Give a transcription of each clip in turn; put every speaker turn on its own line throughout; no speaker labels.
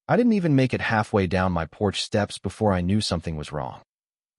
I didn't even make it halfway down my porch steps before I knew something was wrong.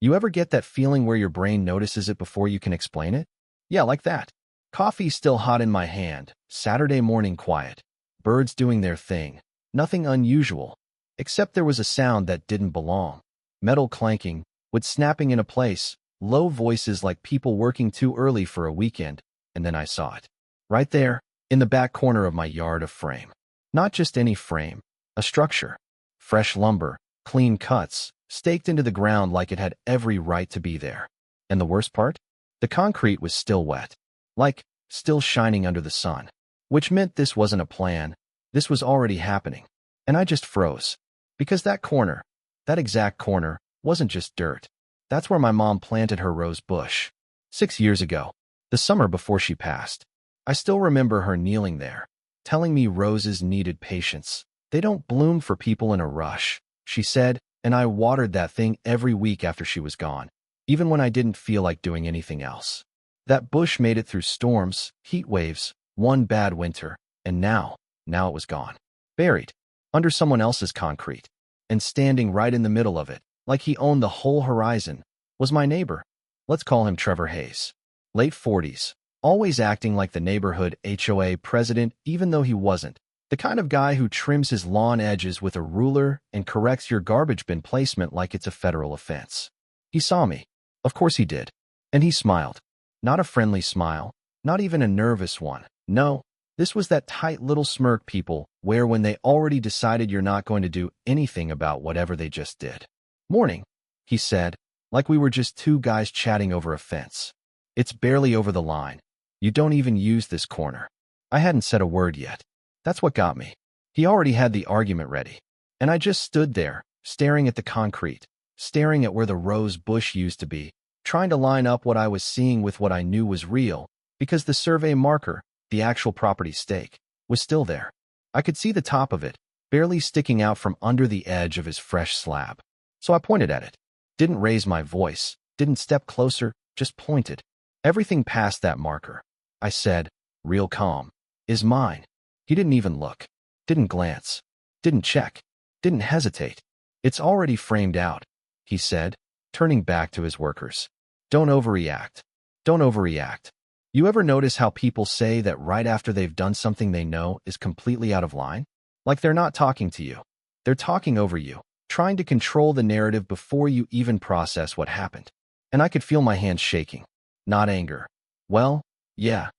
You ever get that feeling where your brain notices it before you can explain it? Yeah, like that. Coffee still hot in my hand, Saturday morning quiet, birds doing their thing, nothing unusual, except there was a sound that didn't belong. Metal clanking, wood snapping in a place, low voices like people working too early for a weekend, and then I saw it. Right there, in the back corner of my yard, a frame. Not just any frame, a structure. Fresh lumber, clean cuts, staked into the ground like it had every right to be there. And the worst part? The concrete was still wet. Like, still shining under the sun. Which meant this wasn't a plan, this was already happening. And I just froze. Because that corner, that exact corner, wasn't just dirt. That's where my mom planted her rose bush. 6 years ago, the summer before she passed. I still remember her kneeling there, telling me roses needed patience. They don't bloom for people in a rush, she said, and I watered that thing every week after she was gone, even when I didn't feel like doing anything else. That bush made it through storms, heat waves, one bad winter, and now it was gone. Buried, under someone else's concrete, and standing right in the middle of it, like he owned the whole horizon, was my neighbor. Let's call him Trevor Hayes. Late 40s, always acting like the neighborhood HOA president even though he wasn't. The kind of guy who trims his lawn edges with a ruler and corrects your garbage bin placement like it's a federal offense. He saw me. Of course he did. And he smiled. Not a friendly smile, not even a nervous one. No, this was that tight little smirk people wear when they already decided you're not going to do anything about whatever they just did. Morning, he said, like we were just two guys chatting over a fence. It's barely over the line. You don't even use this corner. I hadn't said a word yet. That's what got me. He already had the argument ready. And I just stood there, staring at the concrete, staring at where the rose bush used to be, trying to line up what I was seeing with what I knew was real, because the survey marker, the actual property stake, was still there. I could see the top of it, barely sticking out from under the edge of his fresh slab. So I pointed at it. Didn't raise my voice, didn't step closer, just pointed. Everything past that marker, I said, real calm, is mine. He didn't even look, didn't glance, didn't check, didn't hesitate. It's already framed out, he said, turning back to his workers. Don't overreact. Don't overreact. You ever notice how people say that right after they've done something they know is completely out of line? Like they're not talking to you. They're talking over you, trying to control the narrative before you even process what happened. And I could feel my hands shaking. Not anger. Well, yeah,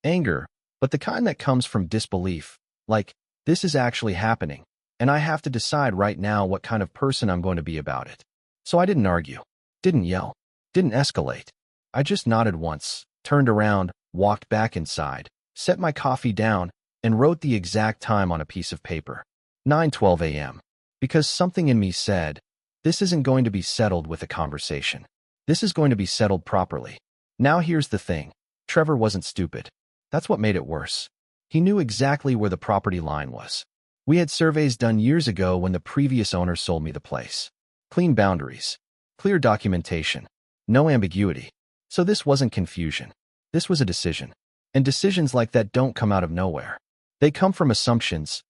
anger, but the kind that comes from disbelief. Like, this is actually happening, and I have to decide right now what kind of person I'm going to be about it. So I didn't argue, didn't yell, didn't escalate. I just nodded once, turned around, walked back inside, set my coffee down, and wrote the exact time on a piece of paper. 9:12 a.m. Because something in me said, this isn't going to be settled with a conversation. This is going to be settled properly. Now here's the thing. Trevor wasn't stupid. That's what made it worse. He knew exactly where the property line was. We had surveys done years ago when the previous owner sold me the place. Clean boundaries. Clear documentation. No ambiguity. So this wasn't confusion. This was a decision. And decisions like that don't come out of nowhere. They come from assumptions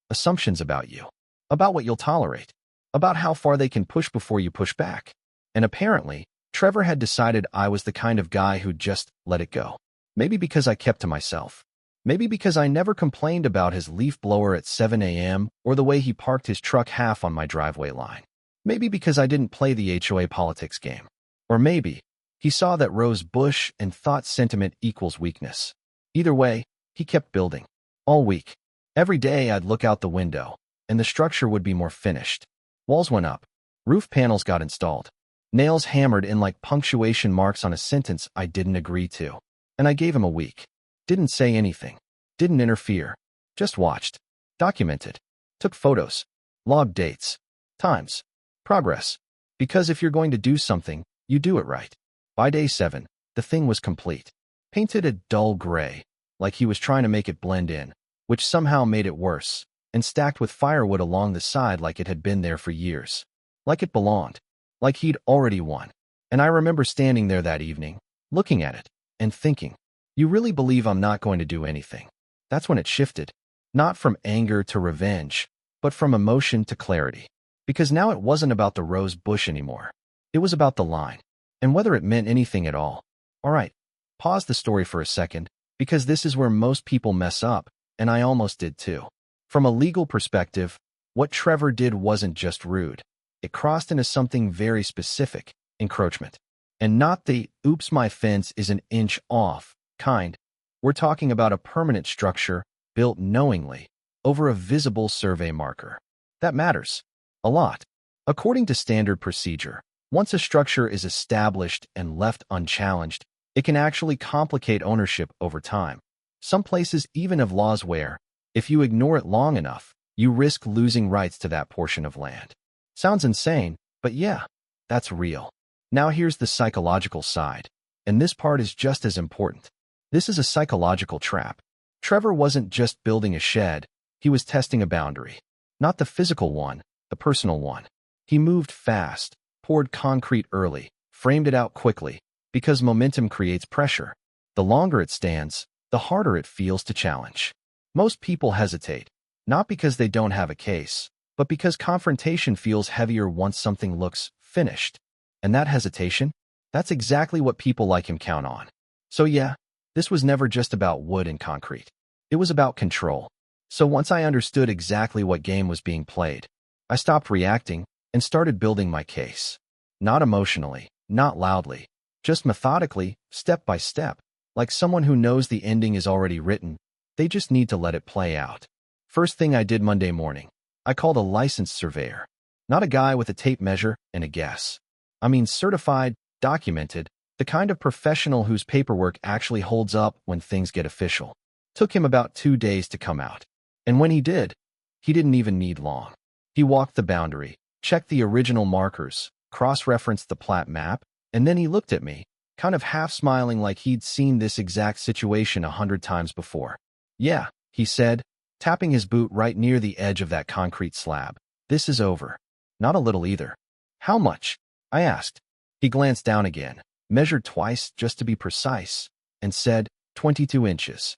about you. About what you'll tolerate. About how far they can push before you push back. And apparently, Trevor had decided I was the kind of guy who'd just let it go. Maybe because I kept to myself. Maybe because I never complained about his leaf blower at 7 a.m. or the way he parked his truck half on my driveway line. Maybe because I didn't play the HOA politics game. Or maybe he saw that rose bush and thought sentiment equals weakness. Either way, he kept building. All week. Every day I'd look out the window, and the structure would be more finished. Walls went up. Roof panels got installed. Nails hammered in like punctuation marks on a sentence I didn't agree to. And I gave him a week. Didn't say anything. Didn't interfere. Just watched. Documented. Took photos. Logged dates. Times. Progress. Because if you're going to do something, you do it right. By day 7, the thing was complete. Painted a dull gray, like he was trying to make it blend in, which somehow made it worse, and stacked with firewood along the side like it had been there for years. Like it belonged. Like he'd already won. And I remember standing there that evening, looking at it, and thinking, you really believe I'm not going to do anything? That's when it shifted. Not from anger to revenge, but from emotion to clarity. Because now it wasn't about the rose bush anymore. It was about the line, and whether it meant anything at all. All right, pause the story for a second, because this is where most people mess up, and I almost did too. From a legal perspective, what Trevor did wasn't just rude. It crossed into something very specific, encroachment. And not the, oops, my fence is an inch off, kind. We're talking about a permanent structure built knowingly over a visible survey marker. That matters a lot. According to standard procedure, once a structure is established and left unchallenged, it can actually complicate ownership over time. Some places even have laws where, if you ignore it long enough, you risk losing rights to that portion of land. Sounds insane, but yeah, that's real. Now here's the psychological side, and this part is just as important. This is a psychological trap. Trevor wasn't just building a shed, he was testing a boundary. Not the physical one, the personal one. He moved fast, poured concrete early, framed it out quickly, because momentum creates pressure. The longer it stands, the harder it feels to challenge. Most people hesitate, not because they don't have a case, but because confrontation feels heavier once something looks finished. And that hesitation, that's exactly what people like him count on. So yeah, this was never just about wood and concrete. It was about control. So once I understood exactly what game was being played, I stopped reacting and started building my case. Not emotionally, not loudly, just methodically, step by step, like someone who knows the ending is already written. They just need to let it play out. First thing I did Monday morning, I called a licensed surveyor. Not a guy with a tape measure and a guess. I mean certified, documented, the kind of professional whose paperwork actually holds up when things get official. Took him about 2 days to come out. And when he did, he didn't even need long. He walked the boundary, checked the original markers, cross-referenced the plat map, and then he looked at me, kind of half-smiling like he'd seen this exact situation 100 times before. Yeah, he said, tapping his boot right near the edge of that concrete slab. This is over. Not a little either. How much? I asked. He glanced down again, measured twice just to be precise, and said, 22 inches.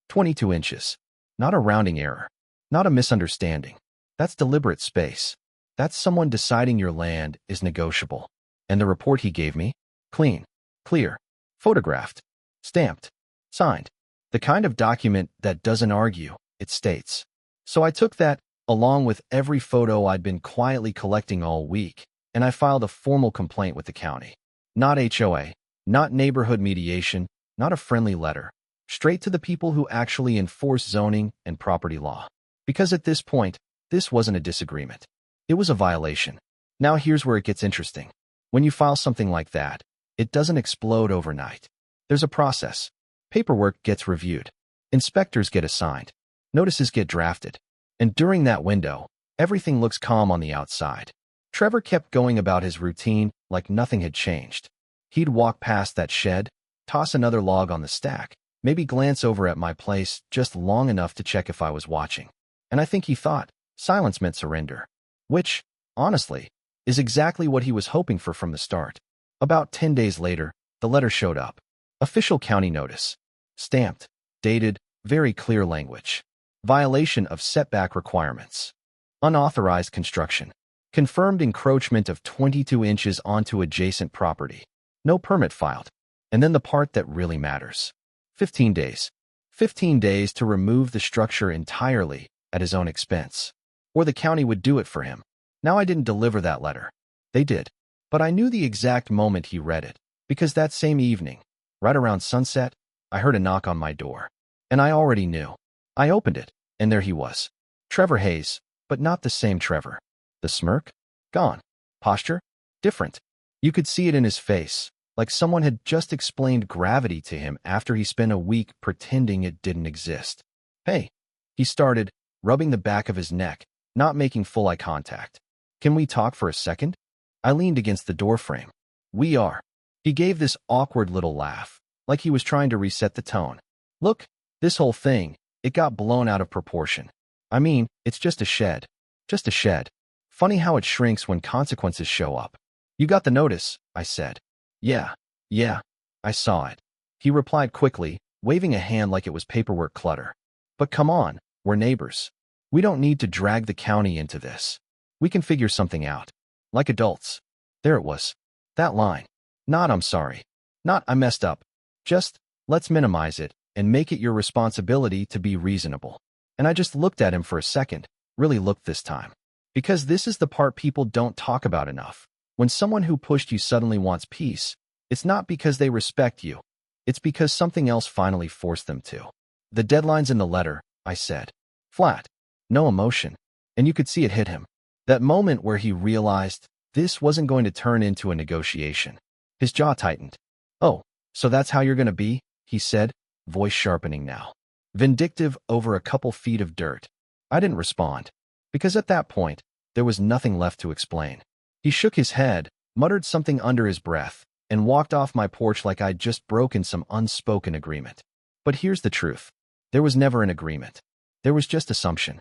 22 inches. Not a rounding error. Not a misunderstanding. That's deliberate space. That's someone deciding your land is negotiable. And the report he gave me? Clean. Clear. Photographed. Stamped. Signed. The kind of document that doesn't argue, it states. So I took that, along with every photo I'd been quietly collecting all week, and I filed a formal complaint with the county. Not HOA, not neighborhood mediation, not a friendly letter. Straight to the people who actually enforce zoning and property law. Because at this point, this wasn't a disagreement. It was a violation. Now here's where it gets interesting. When you file something like that, it doesn't explode overnight. There's a process. Paperwork gets reviewed. Inspectors get assigned. Notices get drafted. And during that window, everything looks calm on the outside. Trevor kept going about his routine like nothing had changed. He'd walk past that shed, toss another log on the stack, maybe glance over at my place just long enough to check if I was watching. And I think he thought silence meant surrender. Which, honestly, is exactly what he was hoping for from the start. About 10 days later, the letter showed up. Official county notice. Stamped. Dated. Very clear language. Violation of setback requirements. Unauthorized construction. Confirmed encroachment of 22 inches onto adjacent property. No permit filed. And then the part that really matters. 15 days. 15 days to remove the structure entirely at his own expense. Or the county would do it for him. Now I didn't deliver that letter. They did. But I knew the exact moment he read it, because that same evening, right around sunset, I heard a knock on my door. And I already knew. I opened it, and there he was. Trevor Hayes, but not the same Trevor. The smirk? Gone. Posture? Different. You could see it in his face, like someone had just explained gravity to him after he spent a week pretending it didn't exist. Hey, he started, rubbing the back of his neck, not making full eye contact. Can we talk for a second? I leaned against the doorframe. We are. He gave this awkward little laugh, like he was trying to reset the tone. Look, this whole thing, it got blown out of proportion. I mean, it's just a shed. Just a shed. Funny how it shrinks when consequences show up. You got the notice, I said. Yeah, I saw it. He replied quickly, waving a hand like it was paperwork clutter. But come on, we're neighbors. We don't need to drag the county into this. We can figure something out. Like adults. There it was. That line. Not I'm sorry. Not I messed up. Just, let's minimize it and make it your responsibility to be reasonable. And I just looked at him for a second, really looked this time. Because this is the part people don't talk about enough. When someone who pushed you suddenly wants peace, it's not because they respect you. It's because something else finally forced them to. The deadline's in the letter, I said. Flat. No emotion. And you could see it hit him. That moment where he realized this wasn't going to turn into a negotiation. His jaw tightened. Oh, so that's how you're going to be? He said, voice sharpening now. Vindictive over a couple feet of dirt. I didn't respond. Because at that point, there was nothing left to explain. He shook his head, muttered something under his breath, and walked off my porch like I'd just broken some unspoken agreement. But here's the truth. There was never an agreement. There was just assumption.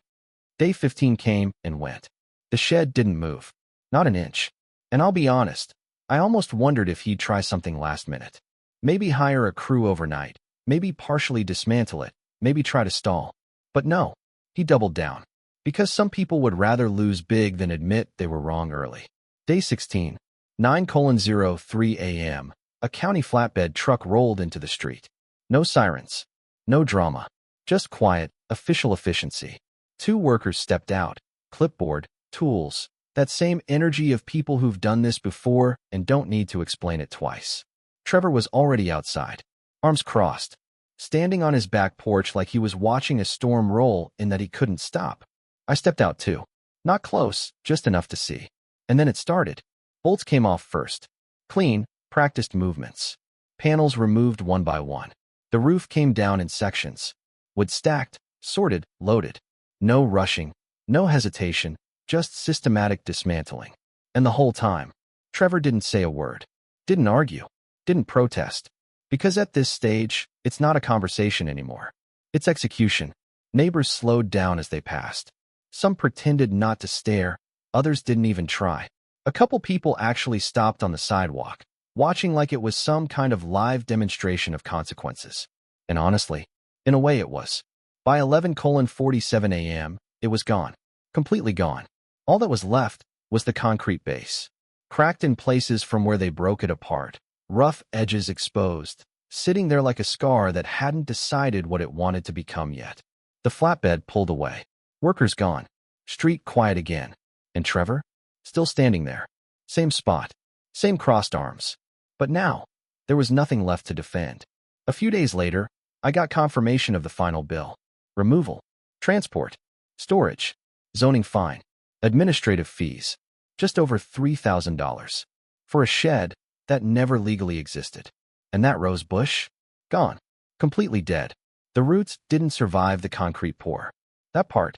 Day 15 came and went. The shed didn't move. Not an inch. And I'll be honest, I almost wondered if he'd try something last minute. Maybe hire a crew overnight. Maybe partially dismantle it. Maybe try to stall. But no, he doubled down. Because some people would rather lose big than admit they were wrong early. Day 16, 9:03 a.m., a county flatbed truck rolled into the street. No sirens. No drama. Just quiet, official efficiency. 2 workers stepped out. Clipboard, tools. That same energy of people who've done this before and don't need to explain it twice. Trevor was already outside. Arms crossed. Standing on his back porch like he was watching a storm roll in that he couldn't stop. I stepped out too. Not close, just enough to see. And then it started. Bolts came off first. Clean, practiced movements. Panels removed one by one. The roof came down in sections. Wood stacked, sorted, loaded. No rushing, no hesitation, just systematic dismantling. And the whole time, Trevor didn't say a word. Didn't argue. Didn't protest. Because at this stage, it's not a conversation anymore. It's execution. Neighbors slowed down as they passed. Some pretended not to stare, others didn't even try. A couple people actually stopped on the sidewalk, watching like it was some kind of live demonstration of consequences. And honestly, in a way it was. By 11:47 a.m., it was gone. Completely gone. All that was left was the concrete base. Cracked in places from where they broke it apart. Rough edges exposed, sitting there like a scar that hadn't decided what it wanted to become yet. The flatbed pulled away. Workers gone. Street quiet again. And Trevor? Still standing there. Same spot. Same crossed arms. But now, there was nothing left to defend. A few days later, I got confirmation of the final bill. Removal. Transport. Storage. Zoning fine. Administrative fees. Just over $3,000. For a shed that never legally existed. And that rose bush? Gone. Completely dead. The roots didn't survive the concrete pour. That part.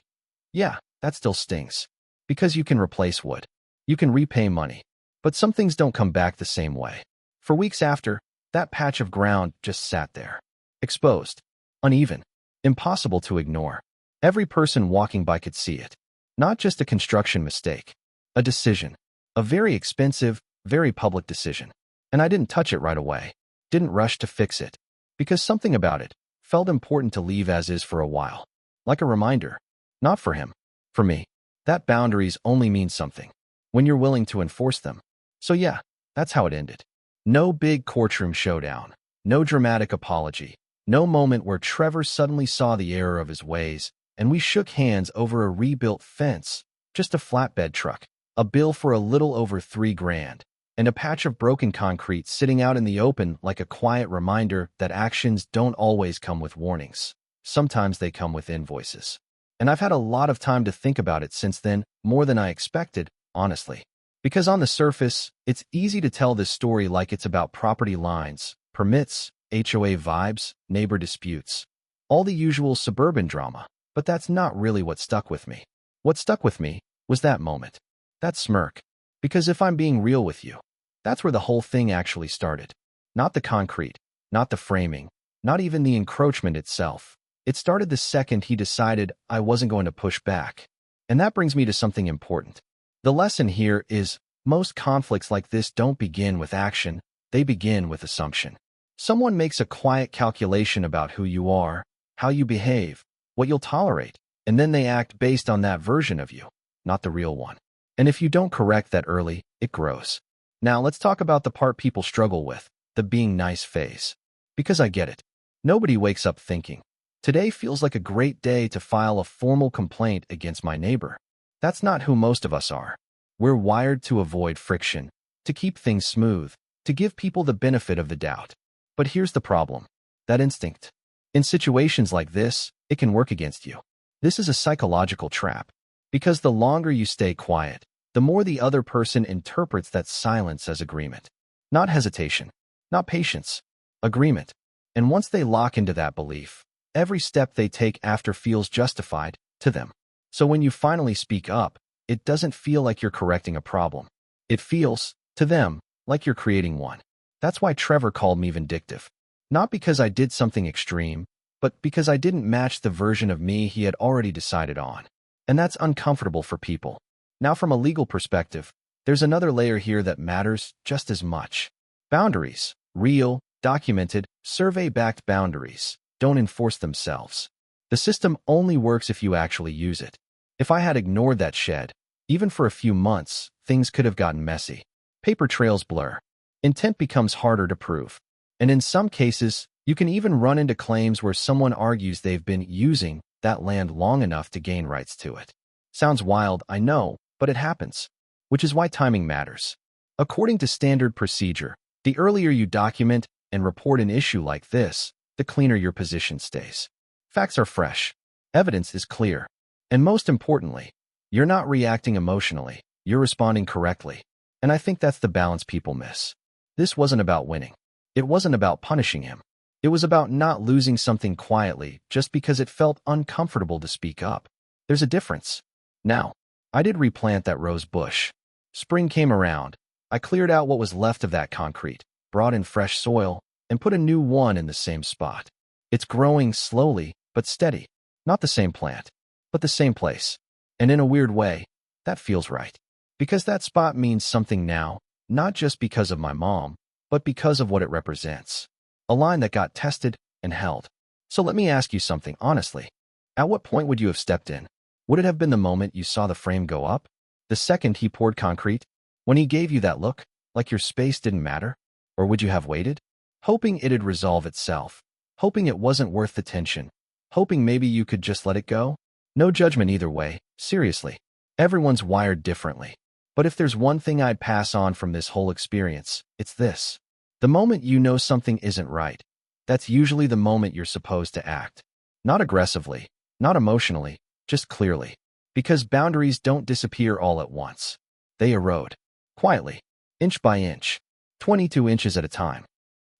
Yeah, that still stings. Because you can replace wood. You can repay money. But some things don't come back the same way. For weeks after, that patch of ground just sat there. Exposed. Uneven. Impossible to ignore. Every person walking by could see it. Not just a construction mistake. A decision. A very expensive, very public decision. And I didn't touch it right away. Didn't rush to fix it. Because something about it felt important to leave as is for a while. Like a reminder. Not for him. For me. That boundaries only mean something. When you're willing to enforce them. So yeah, that's how it ended. No big courtroom showdown. No dramatic apology. No moment where Trevor suddenly saw the error of his ways, and we shook hands over a rebuilt fence. Just a flatbed truck. A bill for a little over $3,000. And a patch of broken concrete sitting out in the open like a quiet reminder that actions don't always come with warnings. Sometimes they come with invoices. And I've had a lot of time to think about it since then, more than I expected, honestly. Because on the surface, it's easy to tell this story like it's about property lines, permits, HOA vibes, neighbor disputes. All the usual suburban drama. But that's not really what stuck with me. What stuck with me was that moment. That smirk. Because if I'm being real with you, that's where the whole thing actually started. Not the concrete, not the framing, not even the encroachment itself. It started the second he decided I wasn't going to push back. And that brings me to something important. The lesson here is, most conflicts like this don't begin with action, they begin with assumption. Someone makes a quiet calculation about who you are, how you behave, what you'll tolerate, And then they act based on that version of you, not the real one. And if you don't correct that early, it grows. Now let's talk about the part people struggle with, the being nice phase. Because I get it. Nobody wakes up thinking, today feels like a great day to file a formal complaint against my neighbor. That's not who most of us are. We're wired to avoid friction, to keep things smooth, to give people the benefit of the doubt. But here's the problem. That instinct. In situations like this, it can work against you. This is a psychological trap. Because the longer you stay quiet, the more the other person interprets that silence as agreement. Not hesitation, not patience, agreement. And once they lock into that belief, every step they take after feels justified to them. So when you finally speak up, it doesn't feel like you're correcting a problem. It feels, to them, like you're creating one. That's why Trevor called me vindictive. Not because I did something extreme, but because I didn't match the version of me he had already decided on. And that's uncomfortable for people. Now, from a legal perspective, there's another layer here that matters just as much. Boundaries, real, documented, survey-backed boundaries, don't enforce themselves. The system only works if you actually use it. If I had ignored that shed, even for a few months, things could have gotten messy. Paper trails blur. Intent becomes harder to prove. And in some cases, you can even run into claims where someone argues they've been using that land long enough to gain rights to it. Sounds wild, I know, but it happens. Which is why timing matters. According to standard procedure, the earlier you document and report an issue like this, the cleaner your position stays. Facts are fresh. Evidence is clear. And most importantly, you're not reacting emotionally, you're responding correctly. And I think that's the balance people miss. This wasn't about winning. It wasn't about punishing him. It was about not losing something quietly just because it felt uncomfortable to speak up. There's a difference. Now, I did replant that rose bush. Spring came around. I cleared out what was left of that concrete, brought in fresh soil, and put a new one in the same spot. It's growing slowly, but steady. Not the same plant, but the same place. And in a weird way, that feels right. Because that spot means something now, not just because of my mom, but because of what it represents. A line that got tested and held. So let me ask you something honestly. At what point would you have stepped in? Would it have been the moment you saw the frame go up? The second he poured concrete? When he gave you that look, like your space didn't matter? Or would you have waited? Hoping it'd resolve itself. Hoping it wasn't worth the tension. Hoping maybe you could just let it go? No judgment either way, seriously. Everyone's wired differently. But if there's one thing I'd pass on from this whole experience, it's this. The moment you know something isn't right, that's usually the moment you're supposed to act. Not aggressively, not emotionally, just clearly. Because boundaries don't disappear all at once. They erode. Quietly. Inch by inch. 22 inches at a time.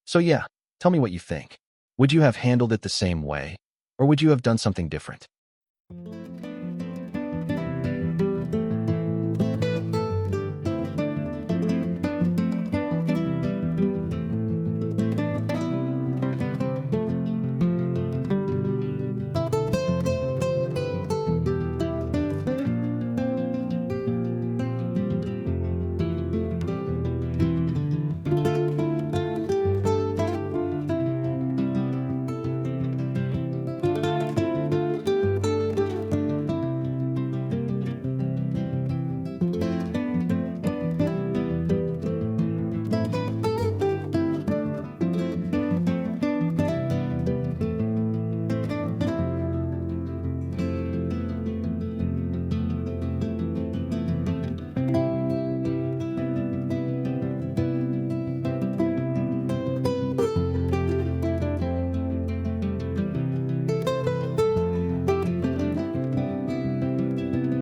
So yeah, tell me what you think. Would you have handled it the same way? Or would you have done something different?